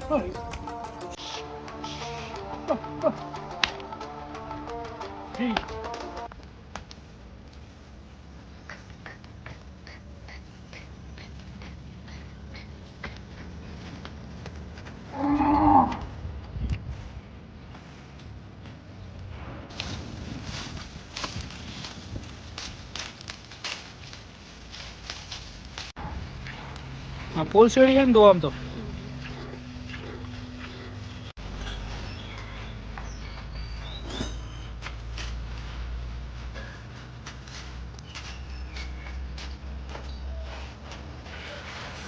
हाँ पोल सीढ़ी है दो हम तो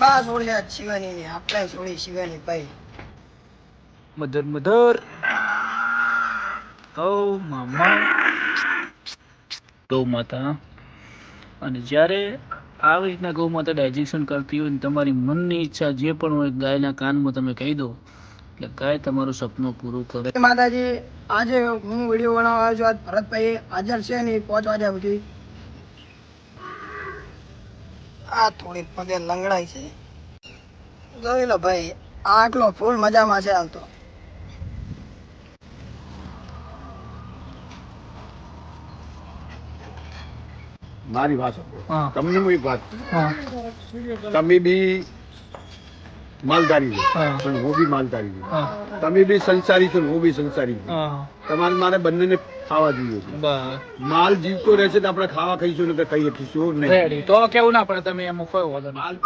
બા સોળિયા શિવાની ની આપણે સોળી શિવાની પાઈ मदर मदर गौ मामा गौ माता અને જ્યારે આવી રીતના ગૌ માતા ડાયજેશન કરતી હોય ને તમારી મનની ઈચ્છા જે પણ હોય ગાયના કાનમાં તમે કહી દો એટલે ગાય તમારું સપનું પૂરું કરે. માતાજી આજે હું વિડીયો બનાવવા આવ્યો છું. આજ ભરતભાઈ હાજર છે નહીં 5 વાગ્યા સુધી. આ થોડી પગે લંગડાઈ છે જોઈ લો ભાઈ. આટલો ફૂલ મજામાં છે હાલ તો. મારી વાત હા. તમને હું એક વાત હા તમે બી માલધારી છો હા. પણ હું બી માલધારી છું. હા તમે બી સંસારી છો ને હું બી સંસારી છું. હા તમારે મારે બંનેને ખાવા જોઈએ છે. બસ માલ જીવતો રહેશે તો આપણે ખાવા ખાઈશું ને ખાઈ શકીશું નહીં. રેડી તો કેવું ના પડે તમે એમ કોઈ વાંધો નહીં. માલ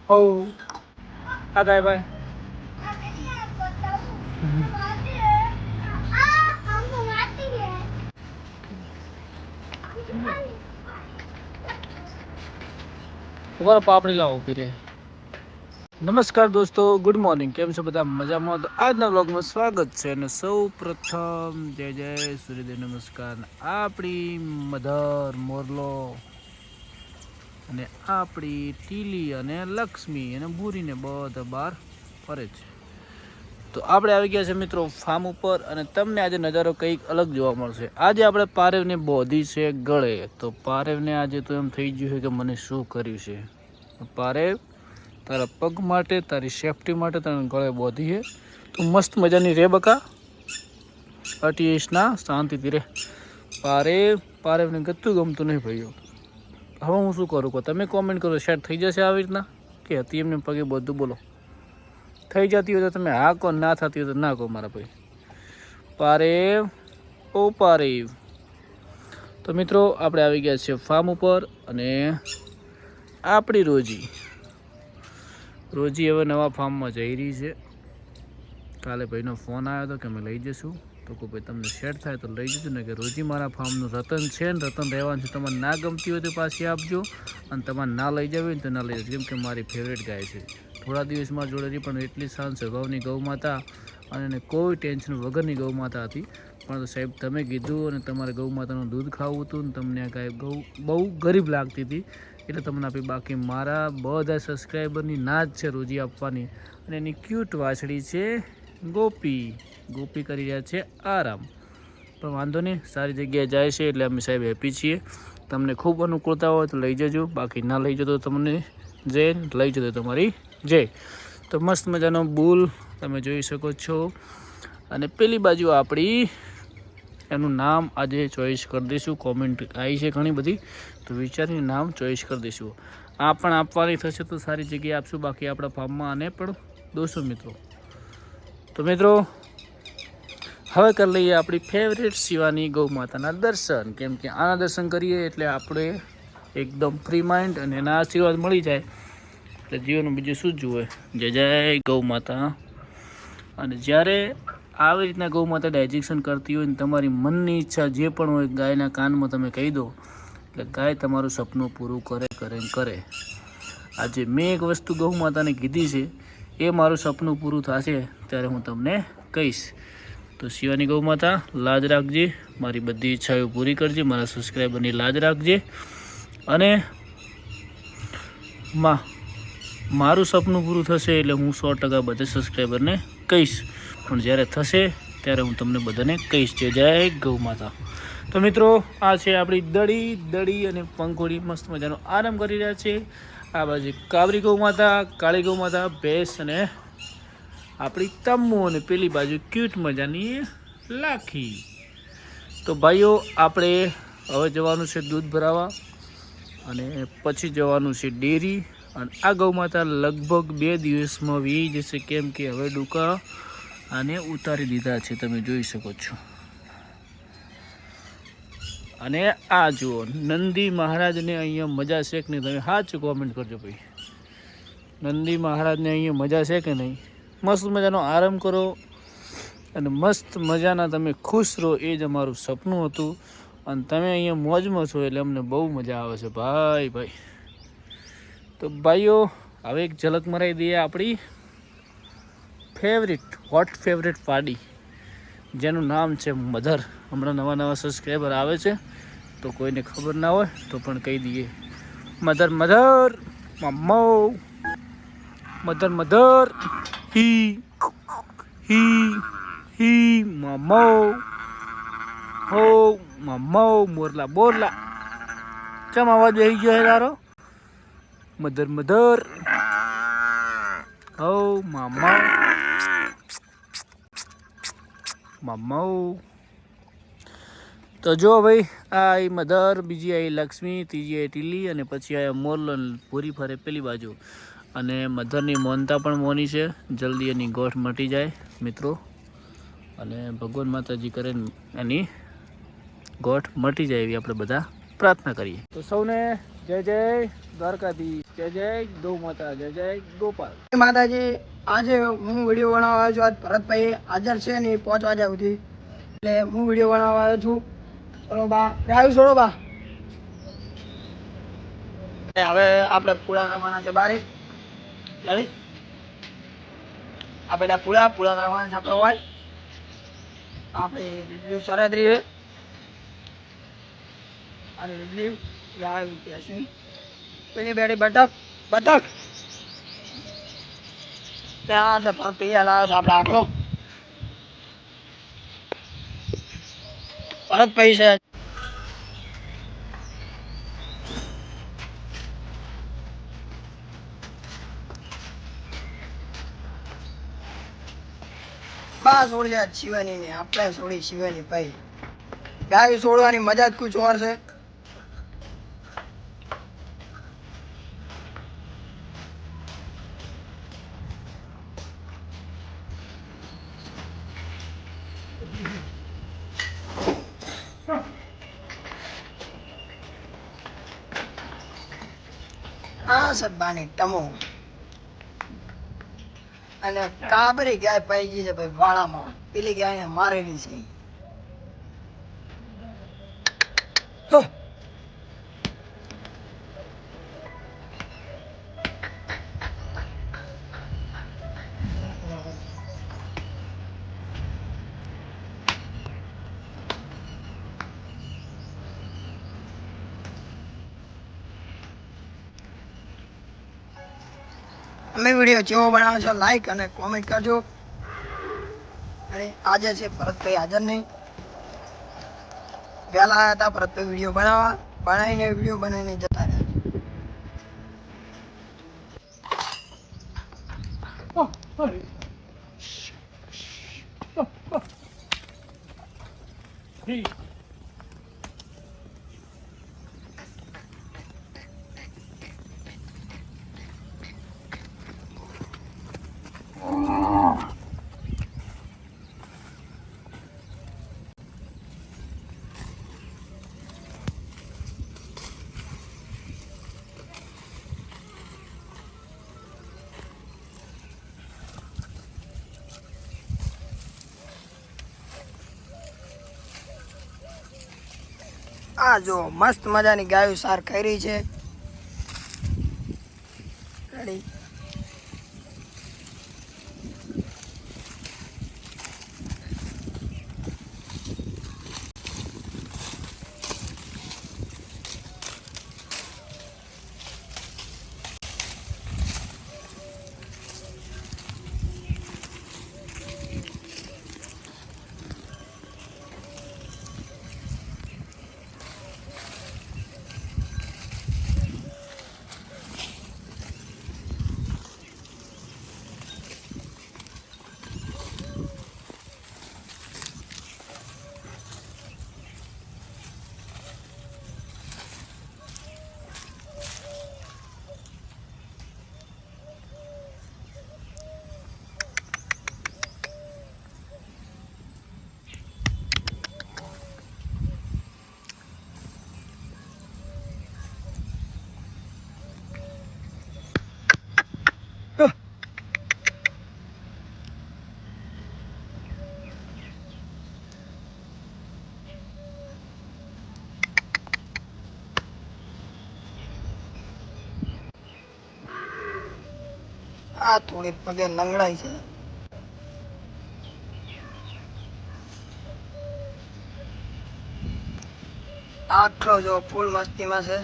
ઓ આ ગાય ભાઈ ઉભા રહો, પાપડી લાવો પીરે. નમસ્કાર દોસ્તો, ગુડ મોર્નિંગ. કેમ છો બધા? મજામાં? તો આજના વ્લોગમાં સ્વાગત છે અને સૌ પ્રથમ જય જય સૂર્યદેવ નમસ્કાર. આપણી મધર મોરલો અને આપણી ટીલી અને લક્ષ્મી અને ભૂરીને બધા બહાર ફરે છે. તો આપણે આવી ગયા છે મિત્રો ફાર્મ ઉપર અને તમને આજે નજારો કંઈક અલગ જોવા મળશે. આજે આપણે પારેવને બોધી છે ગળે. તો પારેવને આજે તો એમ થઈ ગયું છે કે મને શું કર્યું છે. પારેવ તારા પગ માટે, તારી સેફટી માટે તને ગળે બોધી છે. તું મસ્ત મજાની રે બકા, અટીશના શાંતિથી રે. પારેવને ગતું ગમતું નહીં ભાઈઓ. હવે હું શું કરું કહો? તમે કોમેન્ટ કરો. સેટ થઈ જશે આવી રીતના કે હતી એમને પગે બધું? બોલો. થઈ જતી હોય તો તમે હા કહો, ના થતી હોય તો ના કહો મારા ભાઈ. પારેવ ઓ પારેવ. તો મિત્રો આપણે આવી ગયા છીએ ફાર્મ ઉપર અને આપણી રોજી હવે નવા ફાર્મમાં જઈ રહી છે. કાલે ભાઈનો ફોન આવ્યો હતો કે અમે લઈ જઈશું. તો કોઈ ભાઈ તમને સેટ થાય તો લઈ જજો ને કે રોજી મારા ફાર્મનું રતન છે ને રતન રહેવાનું છે. તમારે ના ગમતી હોય તો પાછી આપજો અને તમારે ના લઈ જવી હોય ને તો ના લઈ જજો. કેમ કે મારી ફેવરેટ ગાય છે. થોડા દિવસમાં જોડે રહી પણ એટલી શાંત સ્વભાવની ગૌ માતા અને એને કોઈ ટેન્શન વગરની ગૌ માતા હતી. પણ સાહેબ તમે કીધું અને તમારે ગૌ માતાનું દૂધ ખાવું હતું ને તમને આ ગાય બહુ ગરીબ લાગતી હતી એટલે તમને આપી. બાકી મારા બધા સબસ્ક્રાઈબરની ના જ છે રોજી આપવાની. અને એની ક્યુટ વાછડી છે ગોપી કરી રહ્યા છે આરામ. પણ વાંધો નહીં, સારી જગ્યાએ જાય છે એટલે અમે સાહેબ હેપી છીએ. તમને ખૂબ અનુકૂળતા હોય તો લઈ જજો, બાકી ના લઈ જતો તમને જય, લઈ જતો તમારી જય. તો મસ્ત મજાનો બુલ તમે જોઈ શકો છો. અને પેલી બાજુ આપણી એનું નામ આજે ચોઈસ કરી દઈશું. કોમેન્ટ આવી છે ઘણી બધી તો વિચારીને નામ ચોઈસ કરી દઈશું. આ પણ આપવાની થશે તો સારી જગ્યાએ આપશું. બાકી આપણા ફાર્મમાં આને પણ દોસ્તો મિત્રો. તો મિત્રો હવે કરી લઈએ આપણી ફેવરેટ શિવાની ગૌ માતાના દર્શન. કેમ કે આના દર્શન કરીએ એટલે આપણે એકદમ ફ્રી માઇન્ડ અને એના આશીર્વાદ મળી જાય એટલે જીવનનું બીજું શું જુએ. જય જય ગૌ માતા. અને જ્યારે આવી રીતના ગૌ માતા ડાયજેશન કરતી હોય ને તમારી મનની ઈચ્છા જે પણ હોય ગાયના કાનમાં તમે કહી દો એટલે ગાય તમારું સપનું પૂરું કરે. આજે મેં એક વસ્તુ ગૌ માતાને કીધી છે એ મારું સપનું પૂરું થશે ત્યારે હું તમને કહીશ. તો શિવાની ગૌ માતા લાજ રાખજે, મારી બધી ઈચ્છાઓ પૂરી કરજે, મારા સબસ્ક્રાઈબરની લાજ રાખજે. અને મારું સપનું પૂરું થશે એટલે હું 100% બધા સબસ્ક્રાઈબરને કહીશ. પણ જ્યારે થશે ત્યારે હું તમને બધાને કહીશ. જય જય ગૌ માતા. તો મિત્રો આ છે આપણી દડી અને પંખોડી મસ્ત મજાનો આરામ કરી રહ્યા છે. આ બાજુ કાબરી ગૌ માતા, કાળી ગૌ માતા, ભેંસ અને આપણી તમ્મુ અને પેલી બાજુ ક્યુટ મજાની લાખી. તો ભાઈઓ આપણે હવે જવાનું છે દૂધ ભરાવા અને પછી જવાનું છે ડેરી. અને આ ગૌ માતા લગભગ 2 દિવસમાં વી જશે, કેમ કે હવે ડૂકા આને ઉતારી દીધા છે, તમે જોઈ શકો છો. અને આ જુઓ નંદી મહારાજને અહીંયા મજા છે કે નહીં, તમે સાચું કોમેન્ટ કરજો ભાઈ. નંદી મહારાજને અહીંયા મજા છે કે નહીં? મસ્ત મજાનો આરામ કરો અને મસ્ત મજાના તમે ખુશ રહો, એ જ અમારું સપનું હતું. અને તમે અહીંયા મોજમાં છો એટલે અમને બહુ મજા આવે છે ભાઈ. તો ભાઈઓ હવે એક ઝલક મરાવી દઈએ આપણી હોટ ફેવરેટ પાડી, જેનું નામ છે મધર. હમણાં નવા સબસ્ક્રાઈબર આવે છે, તો કોઈને ખબર ના હોય તો પણ કહી દઈએ. મધર હી મમ્મો હો મમ્મો મોરલા બોરલા. ચમ અવાજ બેસી ગયો હે તારો? મધર હો મમ્મો. તો જો ભાઈ, આ એ મધર, બીજી આવી લક્ષ્મી, ત્રીજી આવી ટીલી અને પછી આ મોરલો પૂરી ફરે પેલી બાજુ. અને મધરની મોનતા પણ મોની છે, જલ્દી એની ગોઠ મટી જાય મિત્રો. અને ભગવાન માતાજી કરે એની ગોઠ મટી જાય એવી આપણે બધા પ્રાર્થના કરીએ. તો સૌને જય દ્વારકાધીશ, જય ગૌ માતા, જય ગોપાલ માતાજી. આજે હું વિડીયો બનાવવા આવ્યો છું. આજ ભરતભાઈ હાજર છે નહીં 5 વાગ્યા સુધી, એટલે હું વિડીયો બનાવવા આવ્યો છું. ચલો બા, આવ્યું છોડો બા. હવે આપણે પૂળા કરવાના છે બારે. આપણે પૂળા કરવાના છે આપણે હોય. આપણે રિવ્યુ સરાદરી છે અને રિવ્યુ આવી પેસી પેલી બેડી બતક ત્યાં છે પણ પૈયા લાવ્યો છે આપણે આટલો પરત પૈસા. બા છોડી જાય શિવાની ને આપણે છોડી શિવાની ભાઈ. ગાય છોડવાની મજા જ કુછ ઓર છે. આ સબ્બાની ટમો અને કાબરી ગાય પાઈ ગઈ છે ભાઈ વાળામાં. પેલી ગાય મારેલી છે. અમે વિડીયો જેવો બનાવો છો લાઈક અને કોમેન્ટ કરજો. અને આજે છે ભરતભાઈ હાજર નહીં, પહેલા આવ્યા હતા ભરતભાઈ વિડીયો બનાવીને જતા રહ્યા. આ જો મસ્ત મજાની ગાયો સાર ખાઈ રહી છે. રેડી. આ થોડી પગે લંગડાઈ છે. આટલો જો ફૂલ મસ્તીમાં છે.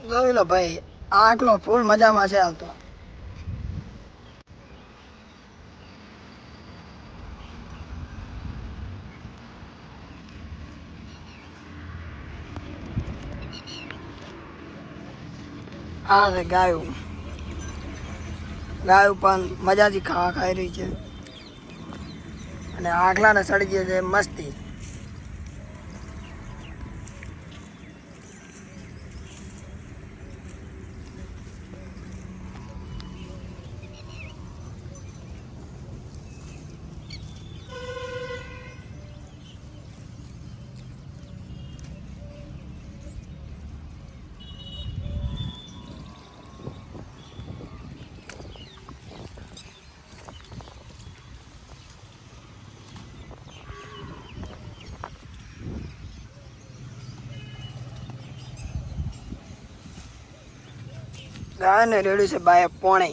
જોઈ લો ભાઈ, આટલો ફૂલ મજામાં છે હાલ તો. આ છે ગાયું. ગાયું પણ મજાથી ખાવા ખાઈ રહી છે અને આખલાને સળી ગઈ છે મસ્તી. ગાયને રેડ્યું છે બાએ પોણે.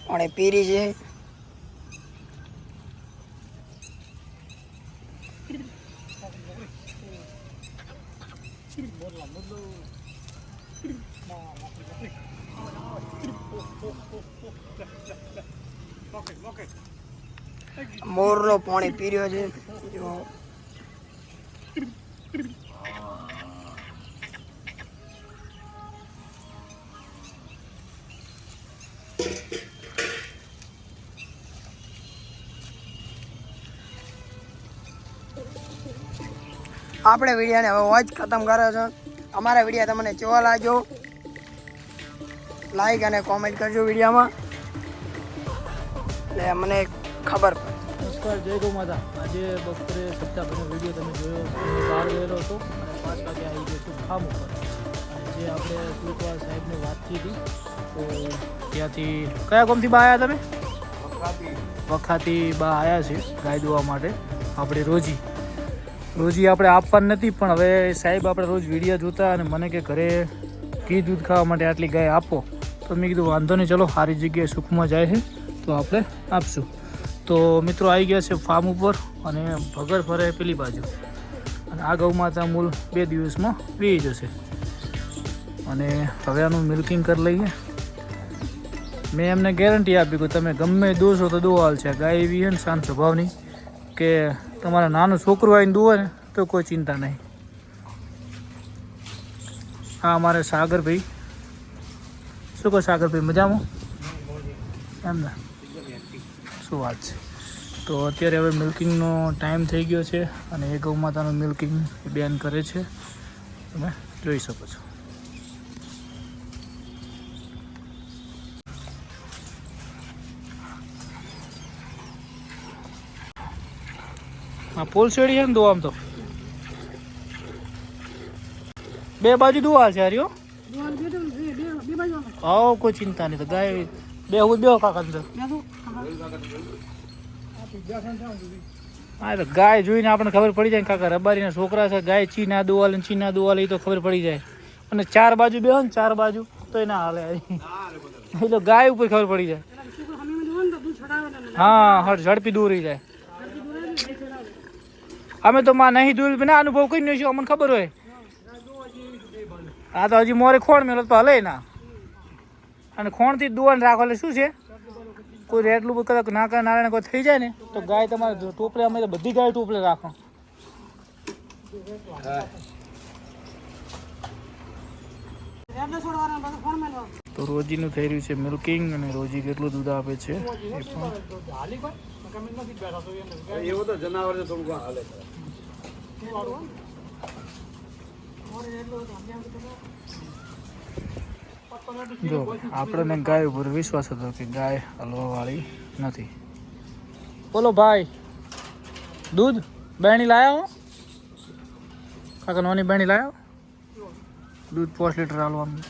પોણે પીરી છે. મોરલો પોણી પીર્યો છે જો. આપણે વિડીયોને હવે વોચ ખતમ કર્યો છે. અમારા વિડીયો તમને કેવો લાગ્યો લાઈક અને કોમેન્ટ કરજો વિડીયોમાં, એટલે મને ખબર પડે. નમસ્કાર, જય ગૌ માતા. આજે બપોરે સપ્તાહનો વિડીયો તમે જોયો. બહાર ગયેલો હતો અને 5 વાગે આવી ગયો છું ફાર્મ ઉપર. અને જે આપણે સુરતવાળા સાહેબને વાત થઈ હતી તો ત્યાંથી કયા ગામથી બા આવ્યા તમે? વખાથી બા આવ્યા છે ગાય દોવા માટે. આપણે રોજી આપણે આપવાની નથી, પણ હવે સાહેબ આપણે રોજ વિડીયો જોતા અને મને કે ઘરે ઘી દૂધ ખાવા માટે આટલી ગાય આપો, તો મેં કીધું વાંધો નહીં, ચલો સારી જગ્યાએ સુખમાં જાય છે તો આપણે આપશું. તો મિત્રો આવી ગયા છે ફાર્મ ઉપર અને ભગર ફરે પેલી બાજુ, અને આ ગૌ માતા મૂળ 2 દિવસમાં વી જશે. અને હવે આનું મિલ્કિંગ કરી લઈએ. મેં એમને ગેરંટી આપી કે તમે ગમે દોશો તો દોવાલ છે. ગાય એવી છે ને શાંત સ્વભાવની કે તમારા નાનું છોકરું આવીને દુવે ને તો કોઈ ચિંતા નહીં. હા, અમારે સાગરભાઈ, શું કહો સાગરભાઈ, મજામાં એમ ને? શું વાત છે. તો અત્યારે હવે મિલ્કિંગનો ટાઈમ થઈ ગયો છે અને એ ગૌ માતાનું મિલ્કિંગ બેન કરે છે, તમે જોઈ શકો છો. હા, પોલ શેડી છે ને દો આમ તો 2 બાજુ દુવાલ છે હાર્યો. હા, કોઈ ચિંતા નહીં. તો ગાય બે કાકા અંદર. હા, તો ગાય જોઈને આપણને ખબર પડી જાય કાકા રબારીના છોકરા છે. ગાય ચીના દુવાલે એ તો ખબર પડી જાય. અને 4 બાજુ બે હોય ને 4 બાજુ તો એ ના હાલે. એ તો ગાય ઉપર ખબર પડી જાય. હા, ઝડપી દૂર રહી જાય. અમે તો માં નહીં દૂર ના અનુભવ કરી નહીં અમને ખબર હોય. આ તો હજી મોરે ખોણ મેલો તો હલે ના, અને ખોણથી દુવાન રાખો એટલે શું છે, કોઈ રેટલું કદાચ નાકા નારાયણ કોઈ થઈ જાય ને તો ગાય તમારે ટોપલે, અમે તો બધી ગાય ટોપલે રાખો. તો રોજીનું થઈ રહ્યું છે મિલ્કિંગ, અને રોજી કેટલું દૂધ આપે છે એ પણ. એવું તો જનાવર છે થોડું ઘણું હાલે. જો આપણને ગાય ઉપર વિશ્વાસ હતો કે ગાય હલવા વાળી નથી. બોલો ભાઈ, દૂધ બેણી લાયા હો કાકા, નોની બેણી લાયા હો? દૂધ 5 લીટર હાલવાનું.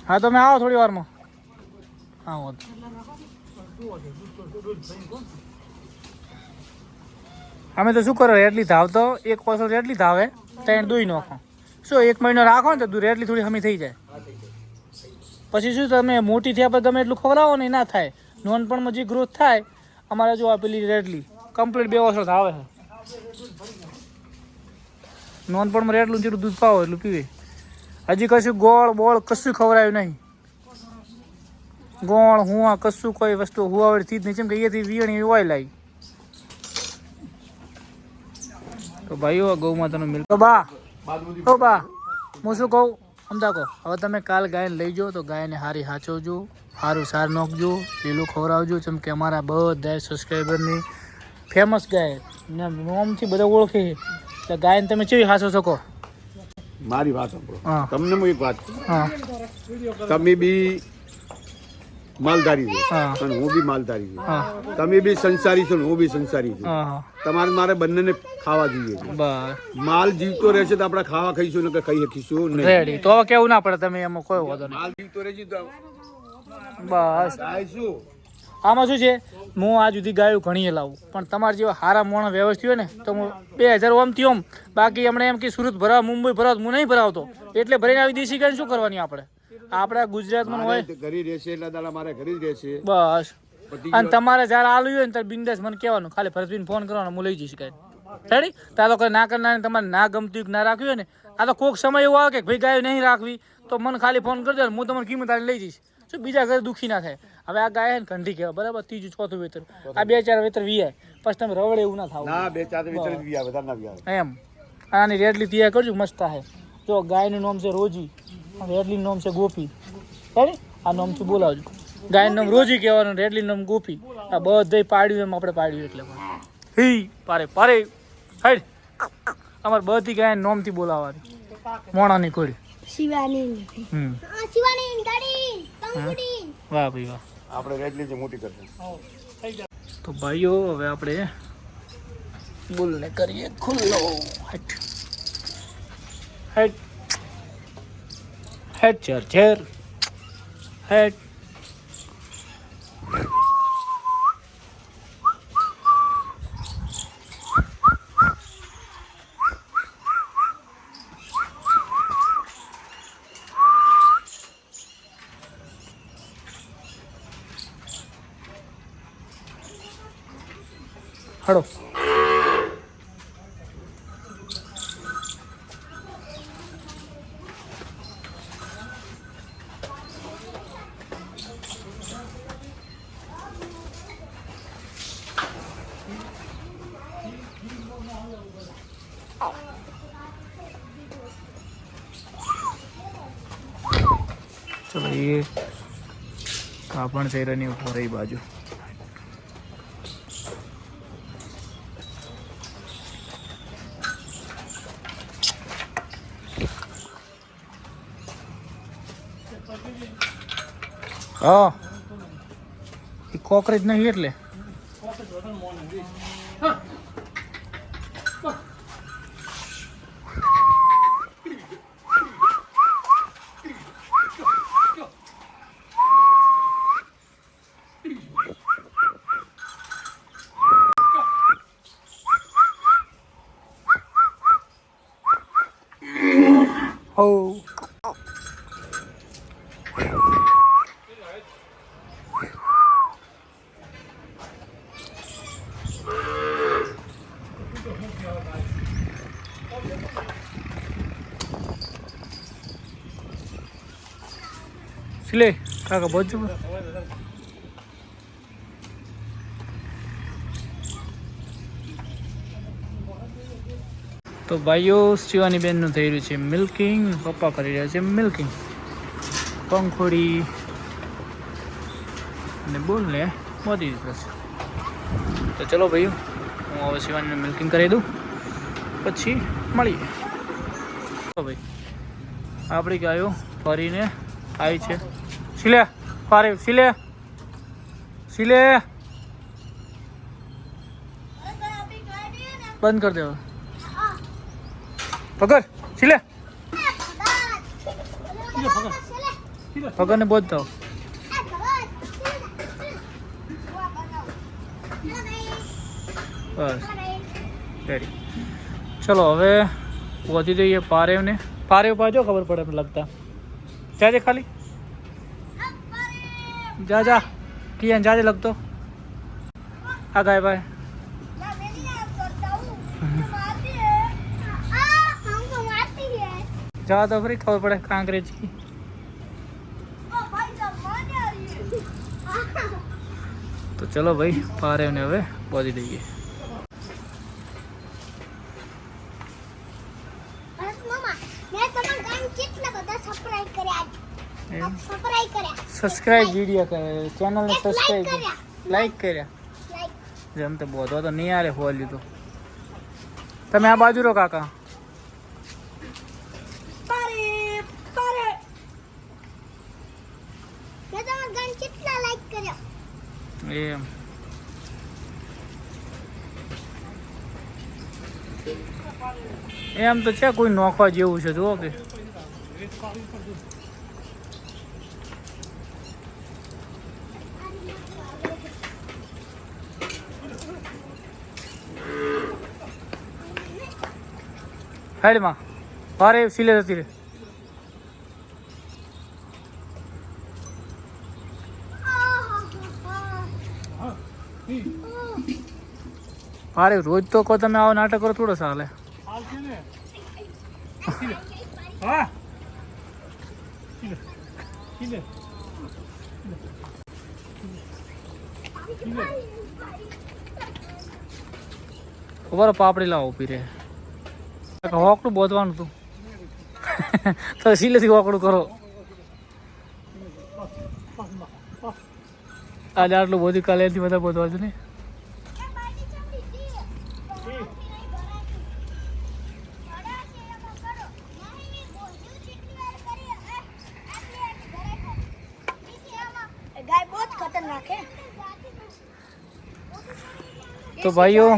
હા તમે આવો થોડી વારમાં. આવો અમે તો શું કરો, રેટલી ધાવ તો એક કોસલ રેટલી ધાવે ત્રણ દોઈ નાખો. શું 1 મહિનો રાખો ને તો રેટલી થોડી હમી થઈ જાય. પછી શું તમે મોટી થયા પછી તમે એટલું ખવડાવો ને ના થાય. નોનપણમાં જે ગ્રોથ થાય, અમારે જો આ પેલી રેટલી કમ્પ્લીટ 2 વર્ષ આવે છે. નોનપણમાં રેટલું જેટલું દૂધ પાવો એટલું પીવે. હજી કશું ગોળ બોળ કશું ખવડાવ્યું નહીં. ગોળ હુવા કશું કોઈ વસ્તુ હુવાવડથી જ નહીં, જેમ કે અહીંયાથી વિયણી હોય લાવી. તો ભાઈઓ ગૌ માતાનો મિલ્ક. તો બા હું શું કહું સમજા કહો, હવે તમે કાલ ગાયને લઈ જાઓ તો ગાયને હારી હાચવજો, સારું સાર નાખજો, લીલું ખવડાવજો. જેમ કે અમારા બધા સબસ્ક્રાઈબરની ફેમસ ગાય નોમથી બધા ઓળખે છે, તો ગાયને તમે કેવી હાચો શકો? મારી વાત સાંભળો. હા. તમને હું એક વાત કહું. હા તમે બી માલધારી છો હા. અને હું બી માલધારી છું. હા તમે બી સંસારી છો ને હું બી સંસારી છું. હા હા તમારે મારે બંનેને ખાવા જોઈએ છે. બસ માલ જીવતો રહેશે તો આપણે ખાવા ખાઈશું ને કે ખાઈ શકીશું નહીં. રેડી. તો હવે કેવું ના પડે, તમે એમાં કોઈ વાંધો નહીં. માલ જીવતો રહેશે તો બસ ખાઈશું. આમાં શું છે, હું આ સુધી ગાયું ઘણી લાવું, પણ તમારે જેવા સારા મોણ વ્યવસ્થિત હોય ને તો હું 2000 ઓમથી ઓમ. બાકી હમણાં એમ કે સુરત ભરાવ, મુંબઈ ભરાવ, હું નહીં ભરાવતો એટલે ભરીને આવી દેશી ગાય શું કરવાની આપણે? આપણા ગુજરાતમાં હોય ઘરે રહેશે એટલા દાડા મારે ઘરે જ રહેશે. બસ. પતી અને તમારે જ્યારે આલું હોય ને ત્યારે બિંદાસ મને કહેવાનું, ખાલી ફરજબીન ફોન કરવાનો, હું લઈ જઈશ ગાય. રેડી? તારો કોઈ ના કરનાર તમારે ના ગમતી ના રાખવી હોય ને, આ તો કોઈક સમય એવો આવે કે ભાઈ ગાય નહીં રાખવી તો મને ખાલી ફોન કરજો, હું તમને કિંમત આને લઈ જઈશ. શું બીજા ઘરે દુઃખી ના થાય. હવે આ ગાય છે ને કંઠી કહેવાય, બરાબર? 3જું 4થું વેતર, આ 2-4 વેતર વીઆય પછી તમે રવડે એવું ના થાવ. ના 2-4 વિતર જ આવે, વધારે ના આવે. એમ આની રેડલી તૈયાર કરજો, મસ્ત છે. જો ગાયનું નામ છે રોજી, રેડલીનું નામ છે ગોપી. રેડી? આ નામથી બોલાવજો. ગાયનું નામ રોજી કહેવાનું, રેડલીનું નામ ગોપી. આ બધે પાડ્યું એમ આપણે પાડ્યું એટલે હી પારે પારે હાઈડ. અમારે બધી ગાય નામથી બોલાવવાની, મોણાની કોડી. વાહ ભાઈ વાહ. આપણે રેટલી જ મોટી કરશે. તો ભાઈઓ હવે આપણે બુલને કરીએ ખુલ્લો. Hat hat hat chair chair hat. હડો. ચલો એ કાપણ ચહેરાની ઉપર એ બાજુ. હા એ કોકરેજ નહીં એટલે હો. સિલે કાકા પહોંચજો. તો ભાઈઓ શિવાની બેનનું થઈ રહ્યું છે મિલ્કિંગ. પપ્પા કરી રહ્યા છે મિલ્કિંગ. પંખોડી અને બોલ ને મોદી દીધા છે. તો ચલો ભાઈઓ, હું હવે શિવાનીને મિલ્કિંગ કરી દઉં, પછી મળીએ. તો ભાઈ આપણી ગાયો ફરીને આવી છે. સિલે પારે સિલે સિલે બંધ કરી દેવા. પકડ સિલે પકડ ને બોધ થાવ. બસ રેડી. ચલો હવે પહોંચી જઈએ પારેવને. પારેવ પાજો ખબર પડે એમ લગતા. જાજે ખાલી જા જા કિયાન જાજે લગતો. આ ગાય ભાઈ જા તો ફરી ખબર પડે કાંકરેજ કી. તો ચલો ભાઈ પારેવને હવે પહોંચી દઈએ. સબસ્ક્રાઇબ વિડીયો કરે ચેનલને સબસ્ક્રાઇબ લાઈક કર્યા. જેમ તો બોધવા તો નહીં આરે હોલ્યું તો. તમે આ બાજુ રહો કાકા. એમ એમ તો છે કોઈ નોખવા જેવું છે જુઓ કે. સાઈડમાં ભારે સિલે જતી રે. ભારે રોજ તો કહો તમે આવો નાટક કરો થોડો ચાલે. ખબર પાપડી લાવો ઉભી રે. હોકડું બોધવાનું હતું તો સિલેથી હોકડું કરો. આજે આટલું બોધી કાલે એથી બધા બોધવા છે ને. तो भाइयों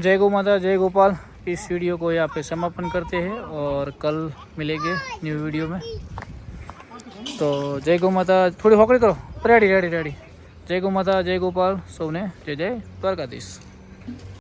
जय गौ माता जय गोपाल. इस वीडियो को यहाँ पे समापन करते हैं और कल मिलेंगे न्यू वीडियो में. तो जय गौ माता. थोड़ी होकड़ी करो. Ready ready ready. जय गौ माता जय गोपाल. सौने जय जय द्वारकाधीश.